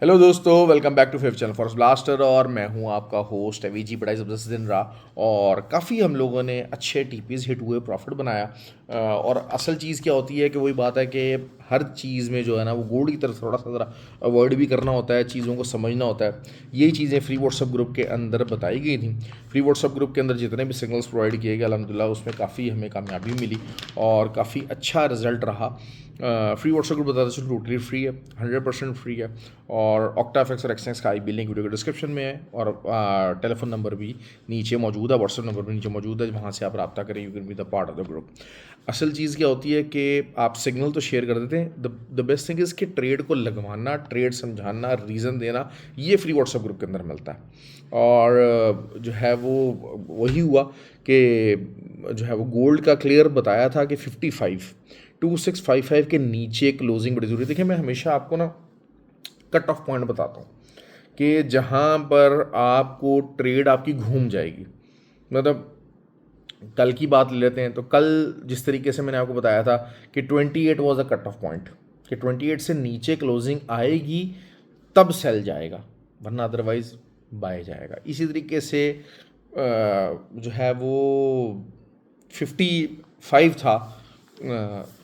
Hello दोस्तों, welcome back to fifth channel forest blaster. और मैं हूं आपका होस्ट अवीजी। बड़ा ज़बरदस्त दिन रहा और काफ़ी हम लोगों ने अच्छे टीपीज हिट हुए, प्रॉफिट बनाया। और असल चीज़ क्या होती है कि वही बात है कि हर चीज़ में जो है ना वो गोल्ड की तरफ थोड़ा सा ज़रा अवॉइड भी करना होता है, चीज़ों को समझना होता है। यही चीज़ें फ्री व्हाट्सअप ग्रुप के अंदर बताई गई थी। फ्री व्हाट्सअप ग्रुप के अंदर जितने भी सिग्नल्स प्रोवाइड किए गए अल्हम्दुलिल्लाह उसमें काफ़ी हमें कामयाबी मिली और काफ़ी अच्छा रिजल्ट रहा। फ्री व्हाट्सएप ग्रुप बताते चलो टोटली फ्री है, 100% फ्री है। और ऑक्टाफेक्स और एक्सनेक्स का आई लिंक वीडियो के डिस्क्रिप्शन में है और टेलीफोन नंबर भी नीचे मौजूद है, व्हाट्सएप नंबर भी नीचे मौजूद है, वहाँ से आप रब्ता करें। You can be the part of the group. असल चीज़ क्या होती है कि आप सिग्नल तो शेयर कर देते हैं, द बेस्ट थिंग इज़ कि ट्रेड को लगवाना, ट्रेड समझाना, रीज़न देना, ये फ्री व्हाट्सएप ग्रुप के अंदर मिलता है। और जो है वो वही हुआ कि जो है वो गोल्ड का क्लियर बताया था कि 2655 के नीचे क्लोजिंग बड़ी ज़रूरी है। देखिए, मैं हमेशा आपको ना कट ऑफ पॉइंट बताता हूँ कि जहाँ पर आपको ट्रेड आपकी घूम जाएगी। मतलब कल की बात ले लेते हैं तो कल जिस तरीके से मैंने आपको बताया था कि 28 was a cut off point, कि 28 से नीचे क्लोजिंग आएगी तब सेल जाएगा, वरना अदरवाइज बाय जाएगा। इसी तरीके से जो है वो 55 था।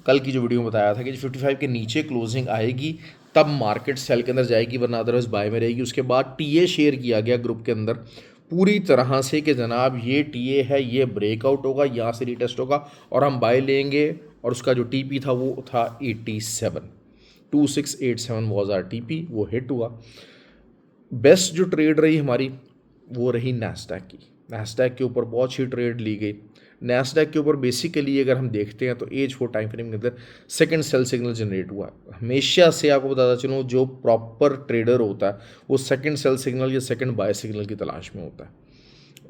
कल की जो वीडियो में बताया था कि 55 के नीचे क्लोजिंग आएगी तब मार्केट सेल के अंदर जाएगी, वरना अदरवाइज बाय में रहेगी। उसके बाद टीए शेयर किया गया ग्रुप के अंदर पूरी तरह से कि जनाब ये टीए है, ये ब्रेकआउट होगा, यहाँ से रीटेस्ट होगा और हम बाय लेंगे। और उसका जो टीपी था वो था 87, 2687 वॉज आर टीपी, वो हिट हुआ। बेस्ट जो ट्रेड रही हमारी वो रही नैस्डैक की। नैस्डैक के ऊपर बहुत अच्छी ट्रेड ली गई। नैस्डैक के ऊपर बेसिकली अगर हम देखते हैं तो एज 4 टाइम फ्रेम के अंदर सेकंड सेल सिग्नल जनरेट हुआ। हमेशा से आपको बताता चलूँ, जो प्रॉपर ट्रेडर होता है वो सेकंड सेल सिग्नल या सेकंड बाय सिग्नल की तलाश में होता है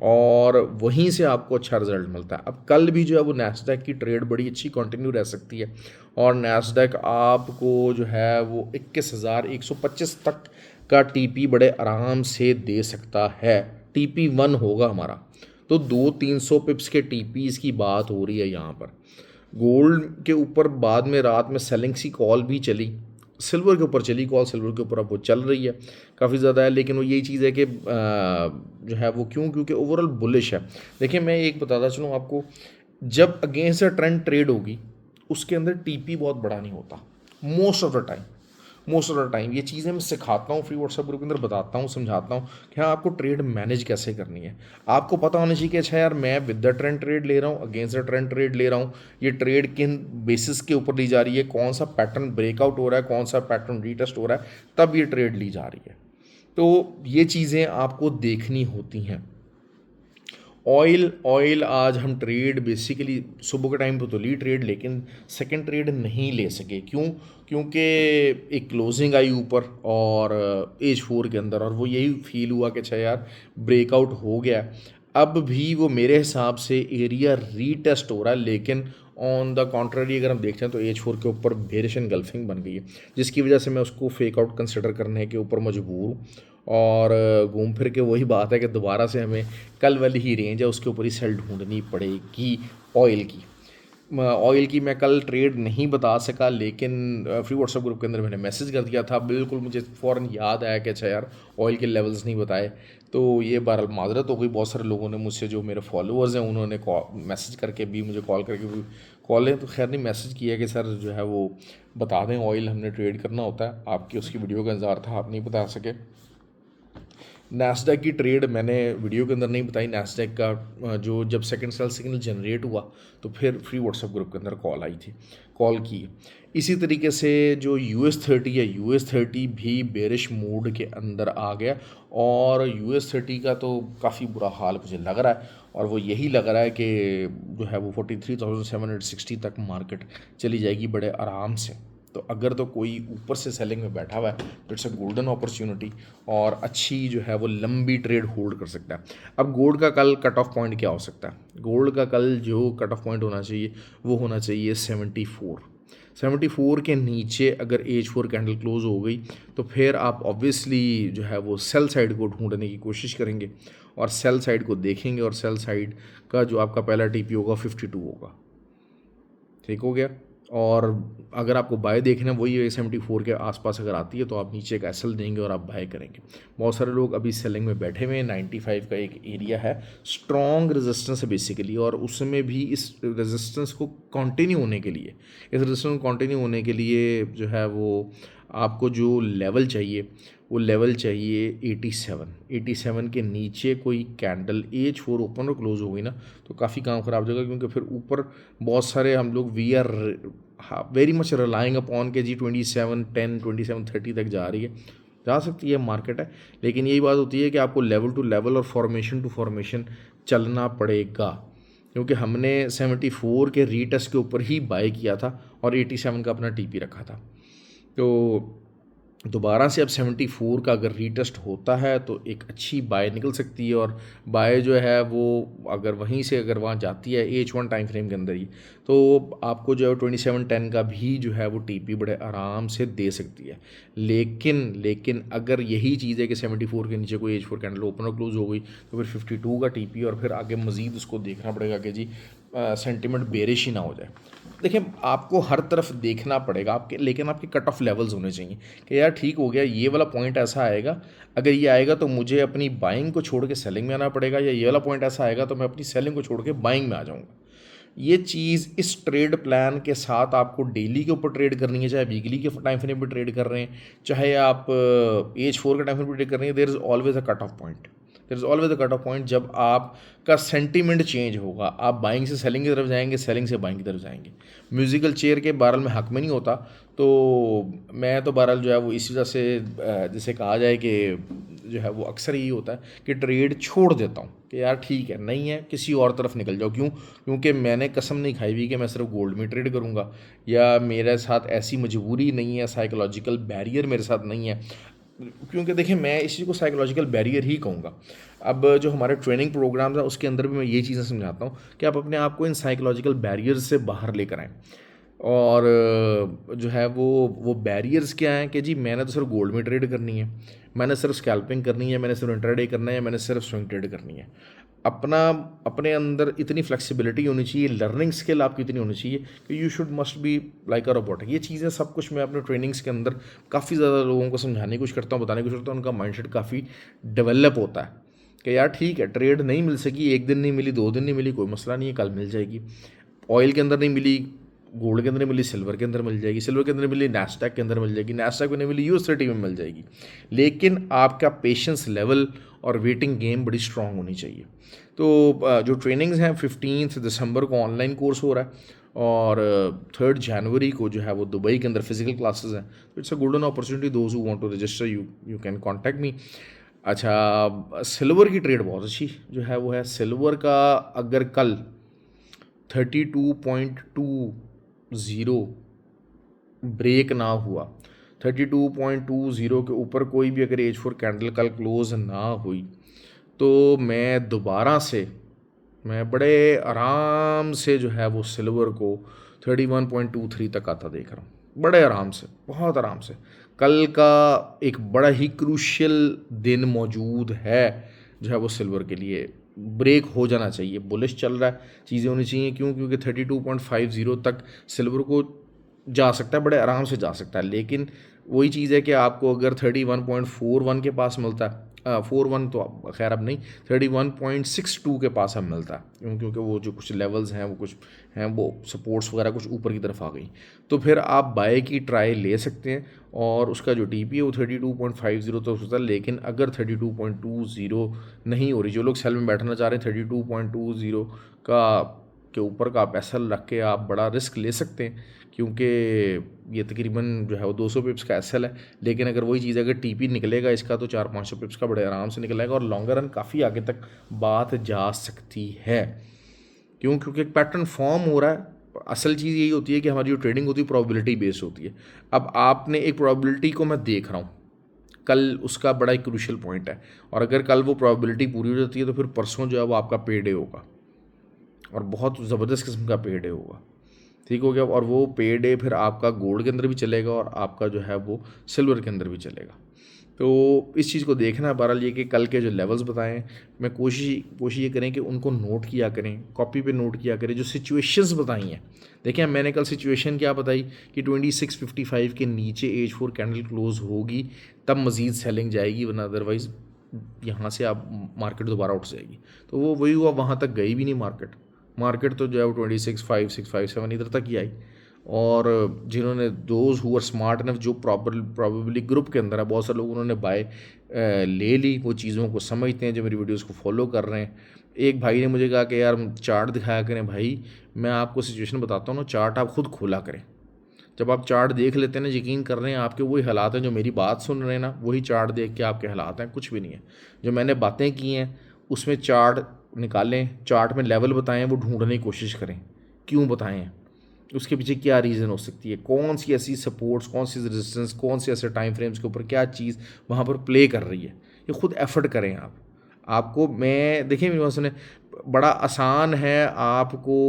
और वहीं से आपको अच्छा रिजल्ट मिलता है। अब कल भी जो है वो नैस्डैक की ट्रेड बड़ी अच्छी कंटिन्यू रह सकती है और नैस्डैक आपको जो है वो 21,125 तक का टीपी बड़े आराम से दे सकता है। टीपी 1 होगा हमारा, तो 200-300 पिप्स के टीपीज़ की बात हो रही है यहाँ पर। गोल्ड के ऊपर बाद में रात में सेलिंग सी कॉल भी चली, सिल्वर के ऊपर चली कॉल, सिल्वर के ऊपर अब वो चल रही है काफ़ी ज़्यादा है। लेकिन वो यही चीज़ है कि जो है वो क्योंकि ओवरऑल बुलिश है। देखिए, मैं एक बताता चलूँ आपको, जब अगेंस्ट अ ट्रेंड ट्रेड होगी उसके अंदर टीपी बहुत बड़ा नहीं होता most of the time. Most of the time ये चीज़ें मैं सिखाता हूँ, फ्री व्हाट्सएप ग्रुप के अंदर बताता हूँ, समझाता हूँ कि हाँ आपको ट्रेड मैनेज कैसे करनी है। आपको पता होना चाहिए कि अच्छा यार, मैं विद द ट्रेंड ट्रेड ले रहा हूँ, अगेंस्ट द ट्रेंड ट्रेड ले रहा हूँ, ये ट्रेड किन बेसिस के ऊपर ली जा रही है, कौन सा पैटर्न ब्रेकआउट हो रहा है, कौन सा पैटर्न रीटेस्ट हो रहा है, तब ये ट्रेड ली जा रही है। तो ये चीज़ें आपको देखनी होती हैं। ऑयल ऑयल आज हम ट्रेड बेसिकली सुबह के टाइम पे तो ली ट्रेड, लेकिन सेकंड ट्रेड नहीं ले सके। क्यों? क्योंकि एक क्लोजिंग आई ऊपर और एज 4 के अंदर, और वो यही फील हुआ कि अच्छा यार ब्रेकआउट हो गया। अब भी वो मेरे हिसाब से एरिया रीटेस्ट हो रहा है, लेकिन ऑन द कॉन्ट्ररी अगर हम देखते हैं तो एज 4 के ऊपर बेरिश एनगल्फिंग बन गई है, जिसकी वजह से मैं उसको फेक आउट कंसिडर करने के ऊपर मजबूर हूँ। और घूम फिर के वही बात है कि दोबारा से हमें कल वाली ही रेंज है उसके ऊपर ही सेल ढूंढनी पड़ेगी ऑयल की। ऑयल की मैं कल ट्रेड नहीं बता सका, लेकिन फ्री व्हाट्सएप ग्रुप के अंदर मैंने मैसेज कर दिया था। बिल्कुल मुझे फ़ौरन याद आया कि अच्छा यार ऑयल के लेवल्स नहीं बताए। तो ये बहरहाल माजरत हो गई। बहुत सारे लोगों ने मुझसे, जो मेरे फॉलोअर्स हैं, उन्होंने मैसेज करके भी, मुझे कॉल करके भी, कॉलें तो खैर नहीं, मैसेज किया कि सर जो है वो बता दें, ऑयल हमने ट्रेड करना होता है। आपकी उसकी वीडियो का इंतज़ार था, आप नहीं बता सके। नैस्डैक की ट्रेड मैंने वीडियो के अंदर नहीं बताई। नैस्डैक का जो जब सेकंड सेल सिग्नल जनरेट हुआ तो फिर फ्री व्हाट्सएप ग्रुप के अंदर कॉल आई थी, कॉल की। इसी तरीके से जो US 30 है, US 30 भी बेरिश मूड के अंदर आ गया और US 30 का तो काफ़ी बुरा हाल मुझे लग रहा है। और वो यही लग रहा है कि जो है वो 43,760 तक मार्केट चली जाएगी बड़े आराम से। तो अगर तो कोई ऊपर से सेलिंग में बैठा हुआ है तो इट्स अ गोल्डन अपॉर्चुनिटी और अच्छी जो है वो लंबी ट्रेड होल्ड कर सकता है। अब गोल्ड का कल कट ऑफ पॉइंट क्या हो सकता है? गोल्ड का कल जो कट ऑफ पॉइंट होना चाहिए वो होना चाहिए 74 के नीचे। अगर एज 4 कैंडल क्लोज हो गई तो फिर आप ऑब्वियसली जो है वो सेल साइड को ढूंढने की कोशिश करेंगे और सेल साइड को देखेंगे, और सेल साइड का जो आपका पहला टीपी होगा 52 होगा। ठीक हो गया। और अगर आपको बाय देखना है वही 74 के आसपास अगर आती है तो आप नीचे एक एसएल देंगे और आप बाय करेंगे। बहुत सारे लोग अभी सेलिंग में बैठे हुए हैं। 95 का एक एरिया है, स्ट्रॉन्ग रेजिस्टेंस है बेसिकली, और उसमें भी इस रेजिस्टेंस को कंटिन्यू होने के लिए, इस रेजिस्टेंस को कंटिन्यू होने के लिए जो है वो आपको जो लेवल चाहिए वो लेवल चाहिए 87 के नीचे कोई कैंडल H4 ओपन और क्लोज होगी ना तो काफ़ी काम ख़राब हो जाएगा, क्योंकि फिर ऊपर बहुत सारे हम लोग we are very much relying upon K G 2710 2730 तक जा रही है, जा सकती है मार्केट है, लेकिन यही बात होती है कि आपको लेवल टू लेवल और फॉर्मेशन टू फॉर्मेशन चलना पड़ेगा, क्योंकि हमने 74 के रीटेस्ट के ऊपर ही बाय किया था और 87 का अपना टीपी रखा था। तो दोबारा से अब 74 का अगर रीटेस्ट होता है तो एक अच्छी बाय निकल सकती है, और बाय जो है वो अगर वहीं से अगर वहाँ जाती है H1 टाइम फ्रेम के अंदर ही, तो आपको जो है 2710 का भी जो है वो टीपी बड़े आराम से दे सकती है। लेकिन अगर यही चीज़ है कि 74 के नीचे कोई H4 कैंडल ओपन और क्लोज हो गई तो फिर 52 का टीपी, और फिर आगे मज़ीद उसको देखना पड़ेगा कि जी सेंटिमेंट बेरिश ही ना हो जाए। देखिए आपको हर तरफ देखना पड़ेगा आपके, लेकिन आपके कट ऑफ लेवल्स होने चाहिए कि यार ठीक हो गया, ये वाला पॉइंट ऐसा आएगा, अगर ये आएगा तो मुझे अपनी बाइंग को छोड़ के सेलिंग में आना पड़ेगा, या ये वाला पॉइंट ऐसा आएगा तो मैं अपनी सेलिंग को छोड़ के बाइंग में आ जाऊँगा। ये चीज़ इस ट्रेड प्लान के साथ आपको डेली के ऊपर ट्रेड करनी है, चाहे वीकली के टाइम फ्रेम पर ट्रेड कर रहे हैं, चाहे आप H4 के टाइम फ्रेम पर ट्रेड कर रहे हैं, there is always a cut off point, there is always a cut off point जब आपका सेंटीमेंट चेंज होगा, आप बाइंग से सेलिंग की तरफ जाएंगे, सेलिंग से बाइंग की तरफ जाएंगे। म्यूज़िकल चेयर के बहरहाल में हक में नहीं होता, तो मैं तो बहरहाल जो है वो इस वजह से जैसे कहा जाए कि जो है वो अक्सर यही होता है कि ट्रेड छोड़ देता हूँ कि यार ठीक है, नहीं है किसी और तरफ निकल जाओ। क्यों? क्योंकि मैंने कसम नहीं खाई हुई कि मैं सिर्फ गोल्ड में ट्रेड करूँगा, या मेरे साथ ऐसी मजबूरी नहीं है, साइकोलॉजिकल बैरियर मेरे साथ नहीं है। क्योंकि देखिए मैं इस चीज़ को साइकोलॉजिकल बैरियर ही कहूँगा। अब जो हमारे ट्रेनिंग प्रोग्राम्स हैं उसके अंदर भी मैं ये चीज़ें समझाता हूँ कि आप अपने आप को इन साइकोलॉजिकल बैरियर्स से बाहर लेकर आएँ, और जो है वो बैरियर्स क्या हैं कि जी मैंने तो सिर्फ गोल्ड में ट्रेड करनी है, मैंने सिर्फ स्कैल्पिंग करनी है, मैंने सिर्फ इंट्राडे करना है, मैंने सिर्फ स्विंग ट्रेड करनी है। अपने अंदर इतनी फ्लेक्सिबिलिटी होनी चाहिए, लर्निंग स्किल आपकी इतनी होनी चाहिए कि you should must be like a robot. ये चीज़ें सब कुछ मैं अपने ट्रेनिंग्स के अंदर काफ़ी ज़्यादा लोगों को समझाने की कोशिश करता हूँ, बताने की कोशिश करता हूँ, उनका माइंडसेट काफ़ी डेवलप होता है कि यार ठीक है, ट्रेड नहीं मिल सकी, एक दिन नहीं मिली, 2 दिन नहीं मिली, कोई मसला नहीं है, कल मिल जाएगी। ऑयल के अंदर नहीं मिली, गोल्ड के अंदर मिली, सिल्वर के अंदर मिल जाएगी, सिल्वर के अंदर मिली, नैस्डैक के अंदर मिल जाएगी, नैस्डैक में नहीं मिली, US30 में मिल जाएगी। लेकिन आपका पेशेंस लेवल और वेटिंग गेम बड़ी स्ट्रांग होनी चाहिए। तो जो ट्रेनिंग्स हैं 15 दिसंबर को ऑनलाइन कोर्स हो रहा है, और 3 जनवरी को जो है वो दुबई के अंदर फिजिकल क्लासेस हैं। तो it's a golden opportunity, those who want to register you can contact me. अच्छा, सिल्वर की ट्रेड बहुत अच्छी जो है वो है, सिल्वर का अगर कल 32.20 ब्रेक ना हुआ, 32.20 के ऊपर कोई भी अगर H4 कैंडल कल क्लोज ना हुई, तो मैं बड़े आराम से जो है वो सिल्वर को 31.23 तक आता देख रहा हूँ, बड़े आराम से, बहुत आराम से। कल का एक बड़ा ही क्रूशियल दिन मौजूद है जो है वो सिल्वर के लिए, ब्रेक हो जाना चाहिए, बुलिश चल रहा है, चीज़ें होनी चाहिए। क्यों? क्योंकि 32.50 तक सिल्वर को जा सकता है, बड़े आराम से जा सकता है, लेकिन वही चीज़ है कि आपको अगर 31.41 के पास मिलता है, 41 तो खैर अब नहीं, 31.62 के पास अब मिलता है, क्योंकि वो जो कुछ लेवल्स हैं वो कुछ हैं, वो सपोर्ट्स वगैरह कुछ ऊपर की तरफ आ गई, तो फिर आप बाय की ट्राई ले सकते हैं, और उसका जो टीपी है वो 32.50 तो होता है। लेकिन अगर 32.20 नहीं हो रही, जो लोग सेल में बैठना चाह रहे हैं 32.20 का के ऊपर का आप एसएल रख के आप बड़ा रिस्क ले सकते हैं, क्योंकि ये तकरीबन जो है वो 200 पिप्स का एसएल है। लेकिन अगर वही चीज़ अगर टीपी निकलेगा इसका तो 400-500 पिप्स का बड़े आराम से निकलेगा, और लॉन्गर रन काफ़ी आगे तक बात जा सकती है। क्यों? क्योंकि एक पैटर्न फॉर्म हो रहा है। असल चीज़ यही होती है कि हमारी जो ट्रेडिंग होती है प्रोबेबिलिटी बेस्ड होती है। अब आपने एक प्रोबेबिलिटी को मैं देख रहा हूँ, कल उसका बड़ा एक क्रूशियल पॉइंट है, और अगर कल वो प्रोबेबिलिटी पूरी हो जाती है तो फिर परसों जो है वो आपका पे डे होगा, और बहुत ज़बरदस्त किस्म का पे डे होगा। ठीक हो गया? और वो पे डे फिर आपका गोल्ड के अंदर भी चलेगा और आपका जो है वो सिल्वर के अंदर भी चलेगा। तो इस चीज़ को देखना है। बहरहाल ये कि कल के जो लेवल्स बताएं, मैं कोशिश ये करें कि उनको नोट किया करें, कॉपी पे नोट किया करें। जो सिचुएशंस बताई हैं, देखिए मैंने कल सिचुएशन क्या बताई कि 2655 के नीचे H4 कैंडल क्लोज होगी तब मज़ीद सेलिंग जाएगी, वरना अदरवाइज़ यहाँ से आप मार्केट दोबारा उठ जाएगी। तो वो वही हुआ, वहाँ तक गई भी नहीं मार्केट तो जो है वो 265657 इधर तक ही आई। और जिन्होंने those who are smart enough, जो प्रॉबेबली ग्रुप के अंदर है, बहुत सारे लोग उन्होंने बाय ले ली, वो चीज़ों को समझते हैं, जो मेरी वीडियोस को फॉलो कर रहे हैं। एक भाई ने मुझे कहा कि यार चार्ट दिखाया करें। भाई मैं आपको सिचुएशन बताता हूँ ना, चार्ट आप खुद खोला करें। जब आप चार्ट देख लेते हैं ना, यकीन कर रहे हैं आपके वही हालात हैं जो मेरी बात सुन रहे हैं ना, वही चार्ट देख के आपके हालात हैं, कुछ भी नहीं है। जो मैंने बातें की हैं उसमें चार्ट निकालें, चार्ट में लेवल बताएं, वो ढूंढने की कोशिश करें क्यों बताएं हैं, उसके पीछे क्या रीज़न हो सकती है, कौन सी ऐसी सपोर्ट्स, कौन सी रेजिस्टेंस, कौन से ऐसे टाइम फ्रेम्स के ऊपर क्या चीज़ वहाँ पर प्ले कर रही है। ये खुद एफर्ट करें आप। आपको मैं देखिए मेरी बात सुने, बड़ा आसान है आपको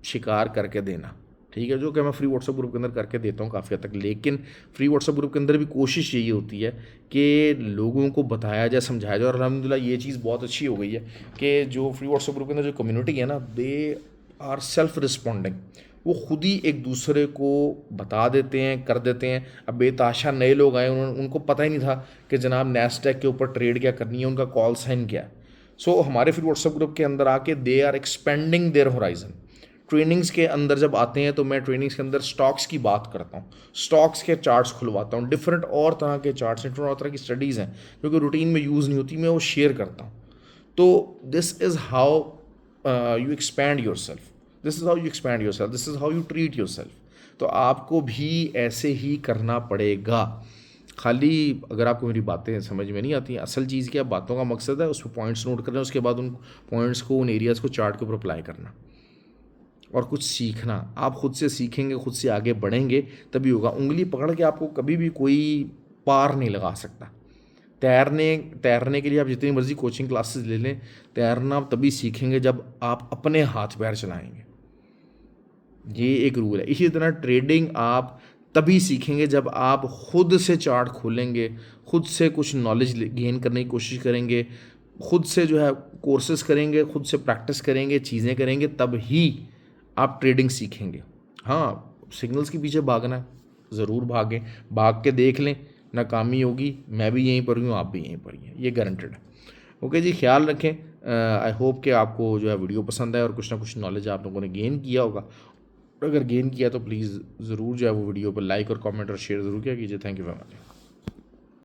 शिकार करके देना, ठीक है, जो कि मैं फ्री व्हाट्सएप ग्रुप के अंदर करके देता हूँ काफ़ी हद तक। लेकिन फ्री व्हाट्सएप ग्रुप के अंदर भी कोशिश यही होती है कि लोगों को बताया जाए, समझाया जाए। और अल्हम्दुलिल्लाह ये चीज़ बहुत अच्छी हो गई है कि जो फ्री व्हाट्सएप ग्रुप के अंदर जो कम्युनिटी है ना, दे आर सेल्फ रिस्पॉन्डिंग। वो खुद ही एक दूसरे को बता देते हैं, कर देते हैं। अब बेताशा नए लोग आए, उनको पता ही नहीं था कि जनाब नैस्डैक के ऊपर ट्रेड क्या करनी है, उनका कॉल साइन क्या है। सो हमारे फिर व्हाट्सएप ग्रुप के अंदर आके they are expanding their horizon. Trainings के अंदर जब आते हैं तो मैं ट्रेनिंग्स के अंदर स्टॉक्स की बात करता हूँ, स्टॉक्स के चार्ट्स खुलवाता हूँ, डिफरेंट और तरह के चार्ट्स, डिफरेंट और तरह की स्टडीज़ हैं जो कि रूटीन में यूज़ नहीं होती, मैं वो शेयर करता हूँ। तो this is how you expand your self, this is how you expand your self, this is how you treat your self. तो आपको भी ऐसे ही करना पड़ेगा। खाली अगर आपको मेरी बातें समझ में नहीं आती, असल चीज़ क्या, बातों का मकसद है उस पर पॉइंट्स नोट करना, उसके बाद उन पॉइंट्स को, उन एरियाज़ को चार्ट के ऊपर अप्लाई करना और कुछ सीखना। आप खुद से सीखेंगे, खुद से आगे बढ़ेंगे तभी होगा। उंगली पकड़ के आपको कभी भी कोई पार नहीं लगा सकता। तैरने के लिए आप जितनी मर्ज़ी कोचिंग क्लासेस ले लें, तैरना आप तभी सीखेंगे जब आप अपने हाथ पैर चलाएंगे। ये एक रूल है। इसी तरह ट्रेडिंग आप तभी सीखेंगे जब आप खुद से चार्ट खोलेंगे, खुद से कुछ नॉलेज गेन करने की कोशिश करेंगे, खुद से जो है कोर्सेज करेंगे, खुद से प्रैक्टिस करेंगे, चीज़ें करेंगे, तब ही आप ट्रेडिंग सीखेंगे। हाँ, सिग्नल्स के पीछे भागना है, ज़रूर भागें, भाग के देख लें, नाकामी होगी, मैं भी यहीं पर हूँ, आप भी यहीं पर ही हैं, ये गारंटेड है। ओके जी, ख्याल रखें। आई होप कि आपको जो है वीडियो पसंद आए और कुछ ना कुछ नॉलेज आप लोगों ने गेन किया होगा। और अगर गेन किया तो प्लीज़ ज़रूर जो है वो वीडियो पर लाइक और कमेंट और शेयर ज़रूर किया कीजिए। Thank you very much.